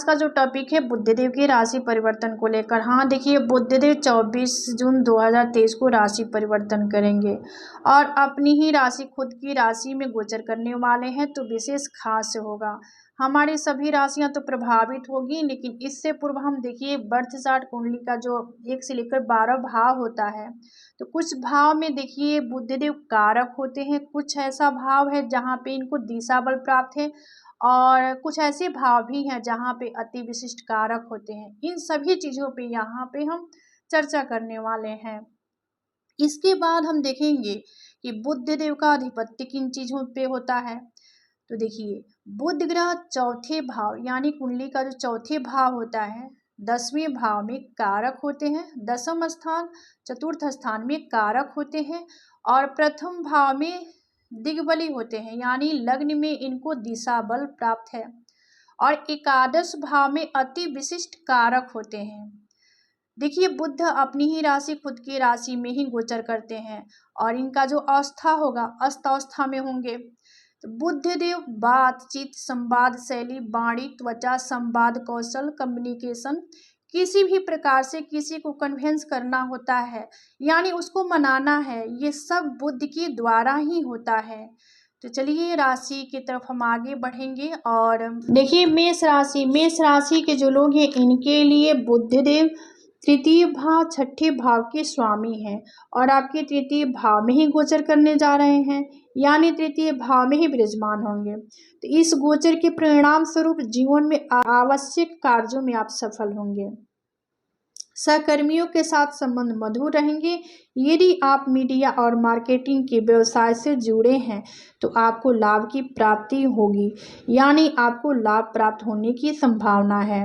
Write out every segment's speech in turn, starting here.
आज का जो टॉपिक है बुधदेव की राशि परिवर्तन को लेकर। हाँ देखिए, बुधदेव 24 जून 2023 को राशि परिवर्तन करेंगे और अपनी ही राशि, खुद की राशि में गोचर करने वाले हैं, तो विशेष खास होगा। हमारी सभी राशियां तो प्रभावित होगी, लेकिन इससे पूर्व हम देखिए बर्थ चार्ट कुंडली का जो 1 से लेकर 12 भाव होता है, तो कुछ भाव में देखिए बुधदेव कारक होते हैं, कुछ ऐसा भाव है जहाँ पे इनको दिशा बल प्राप्त है और कुछ ऐसे भाव भी हैं जहाँ पे अति विशिष्ट कारक होते हैं। इन सभी चीज़ों पे यहाँ पे हम चर्चा करने वाले हैं। इसके बाद हम देखेंगे कि बुध देव का अधिपत्य किन चीज़ों पे होता है। तो देखिए, बुध ग्रह चौथे भाव यानी कुंडली का जो चौथे भाव होता है, 10वें भाव में कारक होते हैं, दसम स्थान चतुर्थ स्थान में कारक होते हैं और प्रथम भाव में दिग्बली होते हैं, यानी लग्न में इनको दिशा बल प्राप्त है और एकादश भाव में अति विशिष्ट कारक होते हैं। देखिए, बुध अपनी ही राशि, खुद की राशि में ही गोचर करते हैं और इनका जो अवस्था होगा अस्त अवस्था में होंगे। तो बुध देव बातचीत, संवाद शैली, वाणी, त्वचा, संवाद कौशल, कम्युनिकेशन, किसी भी प्रकार से किसी को कन्विंस करना होता है, यानी उसको मनाना है, ये सब बुध के द्वारा ही होता है। तो चलिए राशि की तरफ हम आगे बढ़ेंगे और देखिए मेष राशि के जो लोग हैं इनके लिए बुध देव तृतीय भाव छठे भाव के स्वामी हैं और आपके तृतीय भाव में ही गोचर करने जा रहे हैं, यानी तृतीय भाव में ही विराजमान होंगे। तो इस गोचर के परिणाम स्वरूप जीवन में आवश्यक कार्यों में आप सफल होंगे। सहकर्मियों के साथ संबंध मधुर रहेंगे। यदि आप मीडिया और मार्केटिंग के व्यवसाय से जुड़े हैं तो आपको लाभ की प्राप्ति होगी, यानी आपको लाभ प्राप्त होने की संभावना है।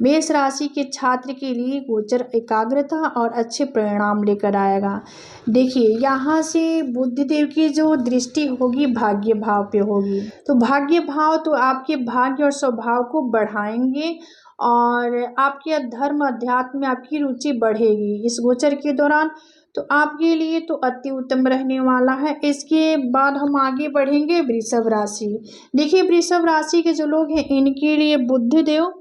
मेष राशि के छात्र के लिए गोचर एकाग्रता और अच्छे परिणाम लेकर आएगा। देखिए, यहाँ से बुध देव की जो दृष्टि होगी भाग्य भाव पे होगी, तो भाग्य भाव तो आपके भाग्य और स्वभाव को बढ़ाएंगे और आपके धर्म अध्यात्म में आपकी रुचि बढ़ेगी इस गोचर के दौरान, तो आपके लिए तो अति उत्तम रहने वाला है। इसके बाद हम आगे बढ़ेंगे वृषभ राशि। देखिए, वृषभ राशि के जो लोग हैं इनके लिए बुध देव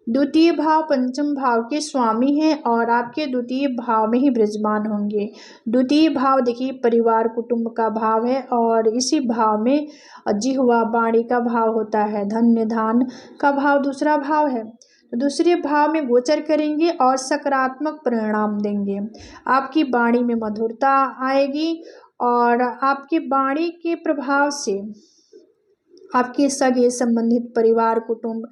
द्वितीय भाव पंचम भाव के स्वामी हैं और आपके द्वितीय भाव में ही विराजमान होंगे। द्वितीय भाव देखिए परिवार कुटुंब का भाव है और इसी भाव में जिह्वा वाणी का भाव होता है, धन्य धान का भाव दूसरा भाव है, तो दूसरे भाव में गोचर करेंगे और सकारात्मक परिणाम देंगे। आपकी वाणी में मधुरता आएगी और आपकी वाणी के प्रभाव से आपके सगे संबंधित परिवार कुटुंब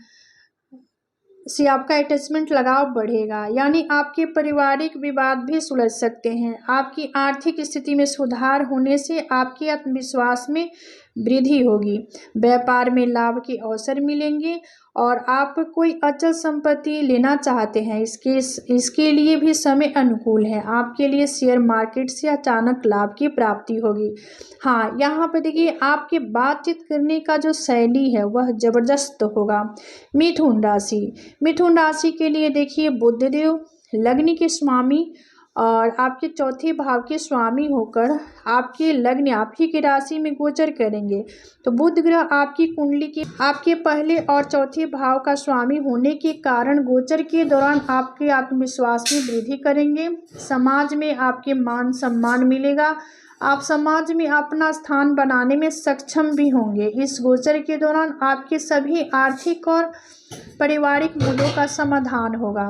से आपका अटैचमेंट लगाव बढ़ेगा, यानी आपके पारिवारिक विवाद भी सुलझ सकते हैं। आपकी आर्थिक स्थिति में सुधार होने से आपके आत्मविश्वास में वृद्धि होगी। व्यापार में लाभ के अवसर मिलेंगे और आप कोई अचल संपत्ति लेना चाहते हैं, इसके लिए भी समय अनुकूल है। आपके लिए शेयर मार्केट से अचानक लाभ की प्राप्ति होगी। हाँ, यहाँ पर देखिए आपके बातचीत करने का जो शैली है वह जबरदस्त होगा। मिथुन राशि के लिए देखिए बुध देव लग्न के स्वामी और आपके चौथे भाव के स्वामी होकर आपके लग्न आप ही की राशि में गोचर करेंगे। तो बुध ग्रह आपकी कुंडली के आपके पहले और चौथे भाव का स्वामी होने के कारण गोचर के दौरान आपके आत्मविश्वास में वृद्धि करेंगे। समाज में आपके मान सम्मान मिलेगा, आप समाज में अपना स्थान बनाने में सक्षम भी होंगे। इस गोचर के दौरान आपके सभी आर्थिक और पारिवारिक मुद्दों का समाधान होगा।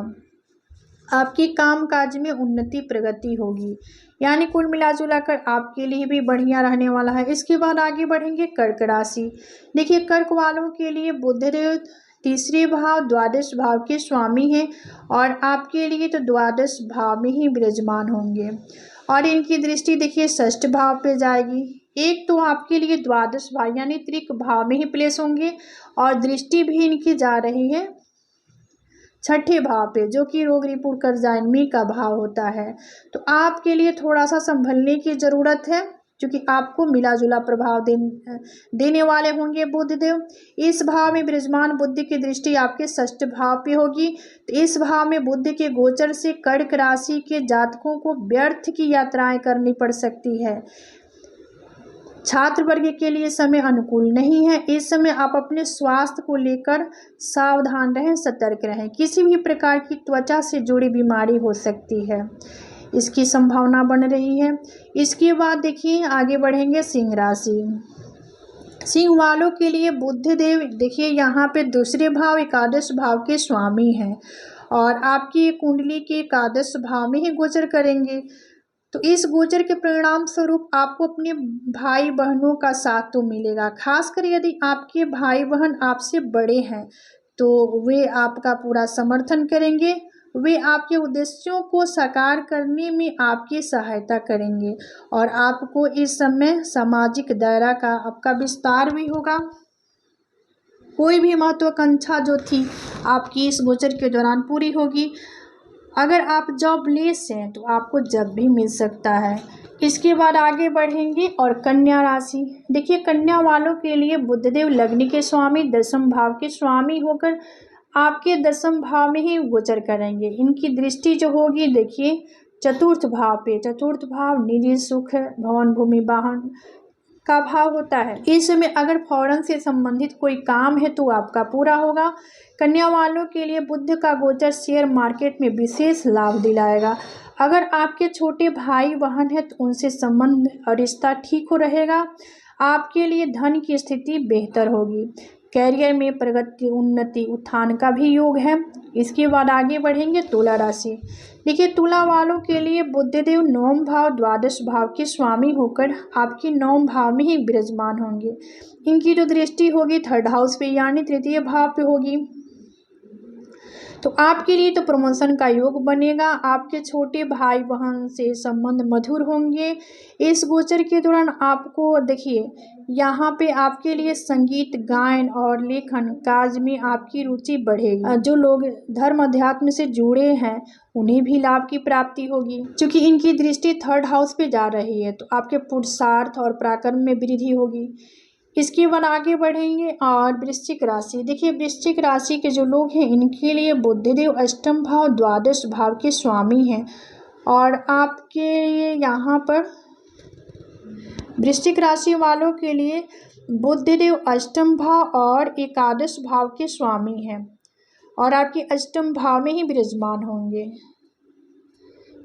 आपकी कामकाज में उन्नति प्रगति होगी, यानी कुल मिलाजुला कर आपके लिए भी बढ़िया रहने वाला है। इसके बाद आगे बढ़ेंगे कर्क राशि। देखिए, कर्क वालों के लिए बुध देव तीसरे भाव द्वादश भाव के स्वामी हैं और आपके लिए तो द्वादश भाव में ही विराजमान होंगे और इनकी दृष्टि देखिए षष्ठ भाव पे जाएगी। एक तो आपके लिए द्वादश भाव यानी त्रिक भाव में ही प्लेस होंगे और दृष्टि भी इनकी जा रही है छठे भाव पे, जो कि रोग रिपुर कर्जा इनमी का भाव होता है। तो आपके लिए थोड़ा सा संभलने की ज़रूरत है, क्योंकि आपको मिला जुला प्रभाव देने वाले होंगे बुध देव। इस भाव में विराजमान बुध की दृष्टि आपके षष्ठ भाव पे होगी। तो इस भाव में बुध के गोचर से कर्क राशि के जातकों को व्यर्थ की यात्राएं करनी पड़ सकती है। छात्र वर्ग के लिए समय अनुकूल नहीं है। इस समय आप अपने स्वास्थ्य को लेकर सावधान रहें, सतर्क रहें। किसी भी प्रकार की त्वचा से जुड़ी बीमारी हो सकती है, इसकी संभावना बन रही है। इसके बाद देखिए आगे बढ़ेंगे सिंह राशि। सिंह वालों के लिए बुधदेव देखिए यहाँ पे दूसरे भाव एकादश भाव के स्वामी हैं और आपकी कुंडली के एकादश भाव में ही गोचर करेंगे। तो इस गोचर के परिणाम स्वरूप आपको अपने भाई बहनों का साथ तो मिलेगा, खासकर यदि आपके भाई बहन आपसे बड़े हैं तो वे आपका पूरा समर्थन करेंगे, वे आपके उद्देश्यों को साकार करने में आपकी सहायता करेंगे और आपको इस समय सामाजिक दायरा का आपका विस्तार भी होगा। कोई भी महत्वाकांक्षा जो थी आपकी इस गोचर के दौरान पूरी होगी। अगर आप जॉबलेस हैं तो आपको जॉब भी मिल सकता है। इसके बाद आगे बढ़ेंगे और कन्या राशि। देखिए कन्या वालों के लिए बुधदेव लग्न के स्वामी, दसम भाव के स्वामी होकर आपके दसम भाव में ही गोचर करेंगे। इनकी दृष्टि जो होगी देखिए चतुर्थ भाव पे, चतुर्थ भाव निजी सुख, भवन, भूमि, वाहन का भाव होता है। इस समय अगर फॉरेन से संबंधित कोई काम है तो आपका पूरा होगा। कन्या वालों के लिए बुध का गोचर शेयर मार्केट में विशेष लाभ दिलाएगा। अगर आपके छोटे भाई बहन हैं तो उनसे संबंध और रिश्ता ठीक हो रहेगा। आपके लिए धन की स्थिति बेहतर होगी। कैरियर में प्रगति, उन्नति, उत्थान का भी योग है। इसके बाद आगे बढ़ेंगे तुला राशि। देखिए तुला वालों के लिए बुधदेव नवम भाव द्वादश भाव के स्वामी होकर आपके नवम भाव में ही विराजमान होंगे। इनकी जो दृष्टि होगी थर्ड हाउस पे यानी तृतीय भाव पे होगी। तो आपके लिए तो प्रमोशन का योग बनेगा। आपके छोटे भाई बहन से संबंध मधुर होंगे। इस गोचर के दौरान आपको देखिए यहाँ पे आपके लिए संगीत, गायन और लेखन कार्य में आपकी रुचि बढ़ेगी। जो लोग धर्म अध्यात्म से जुड़े हैं उन्हें भी लाभ की प्राप्ति होगी। क्योंकि इनकी दृष्टि थर्ड हाउस पे जा रही है तो आपके पुरुषार्थ और पराक्रम में वृद्धि होगी। इसके बाद आगे बढ़ेंगे और वृश्चिक राशि। देखिए वृश्चिक राशि के जो लोग हैं इनके लिए बुधदेव अष्टम भाव द्वादश भाव के स्वामी हैं और आपके लिए यहाँ पर वृश्चिक राशि वालों के लिए बुधदेव अष्टम भाव और एकादश भाव के स्वामी हैं और आपके अष्टम भाव में ही विराजमान होंगे।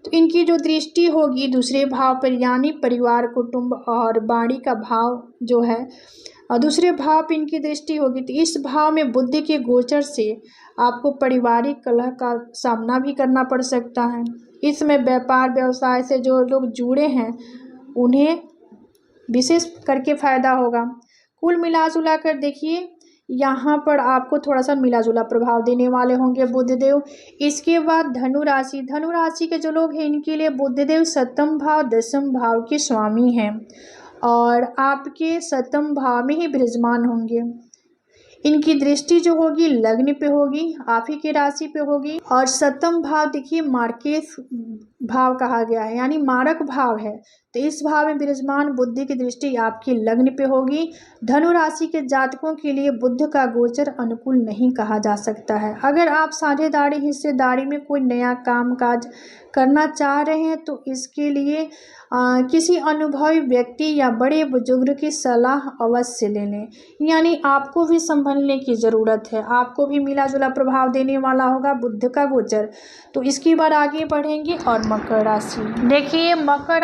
तो इनकी जो दृष्टि होगी दूसरे भाव पर यानी परिवार, कुटुंब और वाणी का भाव जो है और दूसरे भाव पर इनकी दृष्टि होगी। तो इस भाव में बुध के गोचर से आपको पारिवारिक कलह का सामना भी करना पड़ सकता है। इसमें व्यापार व्यवसाय से जो लोग जुड़े हैं उन्हें विशेष करके फायदा होगा। कुल मिला जुला कर देखिए यहाँ पर आपको थोड़ा सा मिला जुला प्रभाव देने वाले होंगे बुधदेव। इसके बाद धनु राशि। धनु राशि के जो लोग हैं इनके लिए बुधदेव सप्तम भाव दसम भाव के स्वामी हैं और आपके सप्तम भाव में ही विराजमान होंगे। इनकी दृष्टि जो होगी लग्न पे होगी, आप ही के राशि पे होगी और सप्तम भाव देखिए मार्केश भाव कहा गया है यानी मारक भाव है। तो इस भाव में विराजमान बुध की दृष्टि आपकी लग्न पे होगी। धनु राशि के जातकों के लिए बुध का गोचर अनुकूल नहीं कहा जा सकता है। अगर आप साझेदारी हिस्सेदारी में कोई नया काम काज करना चाह रहे हैं तो इसके लिए किसी अनुभवी व्यक्ति या बड़े बुजुर्ग की सलाह अवश्य ले लें। यानी आपको भी संभलने की ज़रूरत है, आपको भी मिला जुला प्रभाव देने वाला होगा बुध का गोचर। तो इसके बाद आगे बढ़ेंगे और मकर राशि। देखिए मकर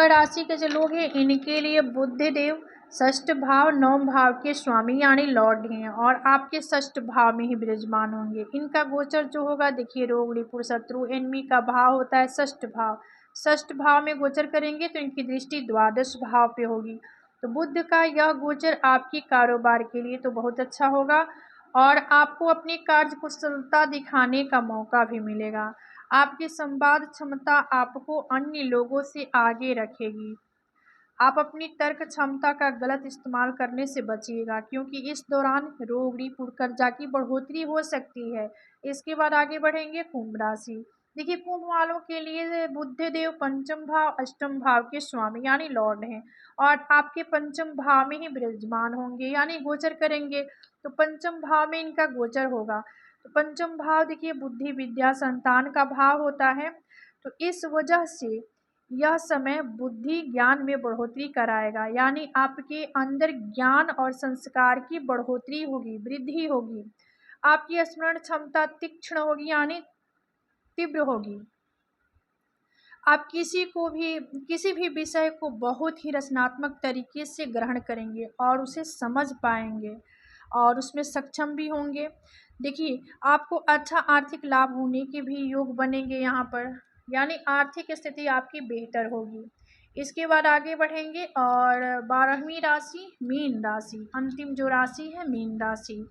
राशि के जो लोग हैं इनके लिए बुधदेव षष्ठ भाव नवम भाव के स्वामी यानी लॉर्ड हैं और आपके षष्ठ भाव में ही विराजमान होंगे। इनका गोचर जो होगा देखिए रोग, रिपु, शत्रु, एनिमी का भाव होता है षष्ठ भाव। षष्ठ भाव में गोचर करेंगे तो इनकी दृष्टि द्वादश भाव पे होगी। तो बुध का यह गोचर आपकी कारोबार के लिए तो बहुत अच्छा होगा और आपको अपनी कार्य कुशलता दिखाने का मौका भी मिलेगा। आपकी संवाद क्षमता आपको अन्य लोगों से आगे रखेगी। आप अपनी तर्क क्षमता का गलत इस्तेमाल करने से बचिएगा क्योंकि इस दौरान रोग, रिपु, कर्जा की बढ़ोतरी हो सकती है। इसके बाद आगे बढ़ेंगे कुंभ राशि। देखिए कुंभ वालों के लिए बुधदेव पंचम भाव अष्टम भाव के स्वामी यानी लॉर्ड हैं और आपके पंचम भाव में ही विराजमान होंगे यानी गोचर करेंगे। तो पंचम भाव में इनका गोचर होगा। तो पंचम भाव देखिए बुद्धि, विद्या, संतान का भाव होता है। तो इस वजह से यह समय बुद्धि ज्ञान में बढ़ोतरी कराएगा, यानी आपके अंदर ज्ञान और संस्कार की बढ़ोतरी होगी, वृद्धि होगी। आपकी स्मरण क्षमता तीक्ष्ण होगी, यानी तीव्र होगी। आप किसी भी विषय को बहुत ही रचनात्मक तरीके से ग्रहण करेंगे और उसे समझ पाएंगे और उसमें सक्षम भी होंगे। देखिए, आपको अच्छा आर्थिक लाभ होने के भी योग बनेंगे यहाँ पर, यानी आर्थिक स्थिति आपकी बेहतर होगी। इसके बाद आगे बढ़ेंगे और 12वीं राशि मीन राशि, अंतिम जो राशि है मीन राशि।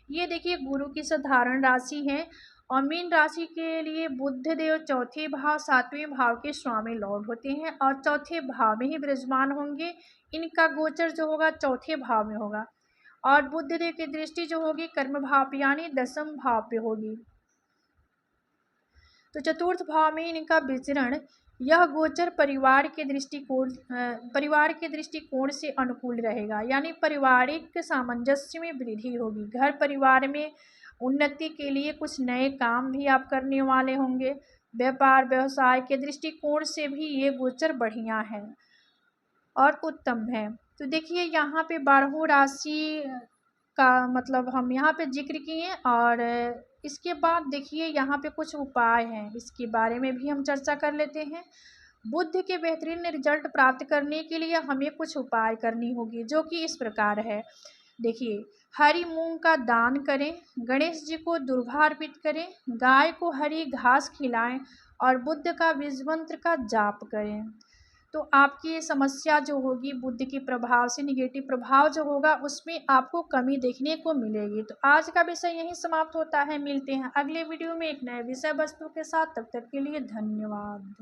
ये देखिए गुरु की साधारण राशि है और मीन राशि के लिए बुध देव चौथे भाव 7वें भाव के स्वामी लॉर्ड होते हैं और चौथे भाव में ही विराजमान होंगे। इनका गोचर जो होगा चौथे भाव में होगा और बुध देव की दृष्टि जो होगी कर्म भाव पे यानी 10वें भाव पे होगी। तो चतुर्थ भाव में इनका विचरण, यह गोचर परिवार के दृष्टिकोण से अनुकूल रहेगा, यानी पारिवारिक सामंजस्य में वृद्धि होगी। घर परिवार में उन्नति के लिए कुछ नए काम भी आप करने वाले होंगे। व्यापार व्यवसाय के दृष्टिकोण से भी ये गोचर बढ़िया है और उत्तम है। तो देखिए यहाँ पे 12 राशि का मतलब हम यहाँ पे जिक्र किए और इसके बाद देखिए यहाँ पे कुछ उपाय हैं, इसके बारे में भी हम चर्चा कर लेते हैं। बुध के बेहतरीन रिजल्ट प्राप्त करने के लिए हमें कुछ उपाय करनी होगी, जो कि इस प्रकार है। देखिए, हरी मूंग का दान करें, गणेश जी को दुर्वा अर्पित करें, गाय को हरी घास खिलाएं और बुध का बीज मंत्र का जाप करें। तो आपकी ये समस्या जो होगी बुध के प्रभाव से, निगेटिव प्रभाव जो होगा उसमें आपको कमी देखने को मिलेगी। तो आज का विषय यहीं समाप्त होता है। मिलते हैं अगले वीडियो में एक नए विषय वस्तु के साथ। तब तक के लिए धन्यवाद।